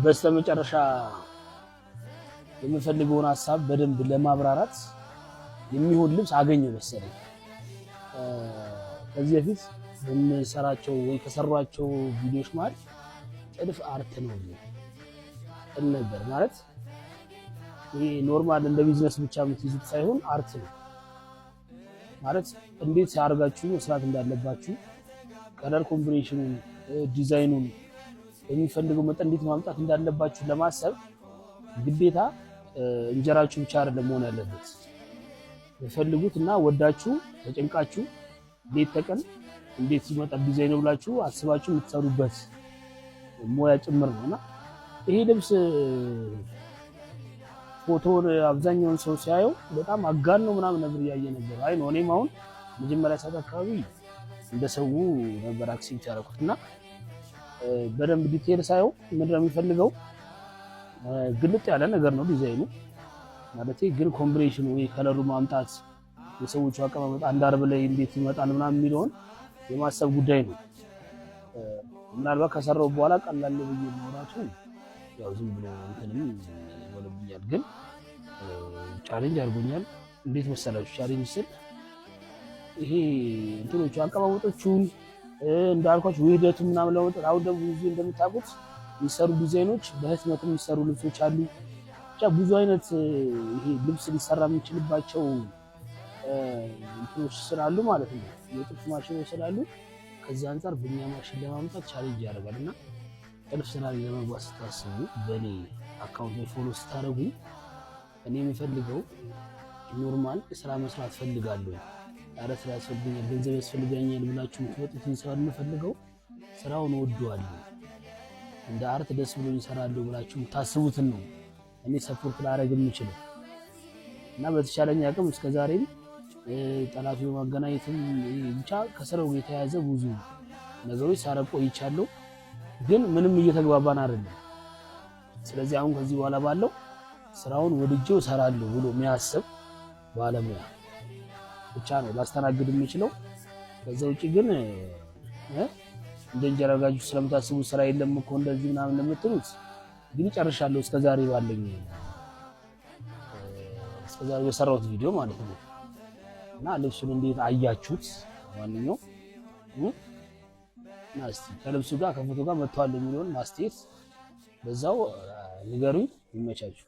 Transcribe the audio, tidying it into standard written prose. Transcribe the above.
በስተመጨረሻ የምፈልገውን ሐሳብ በደንብ ለማብራራት የሚሆን ልብስ አገኘው መሰለኝ። ከዚህ በፊት በምሰራቸው ወይ ከሰሯቸው ቪዲዮዎች ማለት ጥልፍ አርት ነው ነበር ማለት ይሄ ኖርማል እንደ ቢዝነስ ብቻ የምትይዙት ሳይሆን አርት ነው ማለት እንዴት ያርጋችሁ መስራት እንዳለባችሁ ከለር ኮምቢኔሽኑን ዲዛይኑን የሚፈልገው መጠን እንዴት ማምጣት እንዳለባችሁ ለማሰብ ግዴታ እንጀራችሁ ብቻ አይደለም መሆን ያለበት የፈልጉትና ወዳችሁ ተጨንቃችሁ ሌት ተቀን እንዴት ይመጣ ዲዛይን ብላችሁ አስባችሁ የምትሰሩበት ሞያ ጭምር ነውና ይሄ ልብስ ፎቶን አብዛኛውን ሰው ሲያየው በጣም አጋን ነው ምናምን ነገር ያየ ነበር። አይ ነው እኔም አሁን መጀመሪያ ሰዓት አካባቢ እንደሰው ነበር አክሴፕት ያደረኩትና በደንብ ዲቴል ሳየው ምንድነው የሚፈልገው ግልጥ ያለ ነገር ነው ዲዛይኑ ማለት ግን ኮምቢኔሽኑ ወይ ከለሩ ማምጣት የሰዎቹ አቀማመጥ አንድ አርብ ላይ እንዴት ይመጣል ምናምን የሚለውን የማሰብ ጉዳይ ነው። ምናልባት ከሰራው በኋላ ቀላል ነው ብዬ ማውራቱ ያው ዝም ብሎ እንትንም ይወለብኛል ግን ቻሌንጅ አድርጎኛል። እንዴት መሰላችሁ ቻሌንጅ ስል ይሄ እንትኖቹ አቀማመጦቹን እንዳልኳችሁ ውህደቱ ምናምን ለውጥ አሁን ደግሞ ብዙ እንደምታውቁት የሚሰሩ ዲዛይኖች በህትመት የሚሰሩ ልብሶች አሉ። ብቻ ብዙ አይነት ይሄ ልብስ ሊሰራ የሚችልባቸው እንትኖች ስላሉ ማለት ነው የጥልፍ ማሽኖች ስላሉ ከዚህ አንፃር በእኛ ማሽን ለማምጣት ቻሌንጅ ያደርጋልና ጥልፍ ስራ ለመግባት ስታስቡ በኔ አካውንት ላይ ፎሎ ስታደርጉ እኔ የምፈልገው ኖርማል ስራ መስራት ፈልጋለሁ አረ ስራ ያስፈልገኛል ገንዘብ ያስፈልገኛል ብላችሁ የምትወጡትን ስራ የምፈልገው ስራውን ወደዋለሁ እንደ አርት ደስ ብሎኝ እሰራለሁ ብላችሁ ታስቡትን ነው እኔ ሰፖርት ላደርግ የምችለው እና በተቻለኝ አቅም እስከ ዛሬም ጠላፊው ማገናኘትም ብቻ ከስራው ጋር የተያያዘ ብዙ ነገሮች ሳረቆ ይቻለው ግን ምንም እየተግባባን አይደለም። ስለዚህ አሁን ከዚህ በኋላ ባለው ስራውን ወድጄው እሰራለሁ ብሎ የሚያስብ ባለሙያ ብቻ ነው ላስተናግድ የምችለው። ከዛ ውጪ ግን እንደ እንጀራ ጋጁ ስለምታስቡ ስራ የለም እኮ እንደዚህ ምናምን ለምትሉት ግን ጨርሻለሁ እስከዛሬ ባለኝ እስከዛሬ በሰራሁት ቪዲዮ ማለት ነው። እና ልብሱን እንዴት አያችሁት? ማንኛው ናስቲ ከልብሱ ጋር ከፎቶ ጋር መጥቷል የሚለውን ማስተያየት በዛው ንገሩኝ። ይመቻችሁ።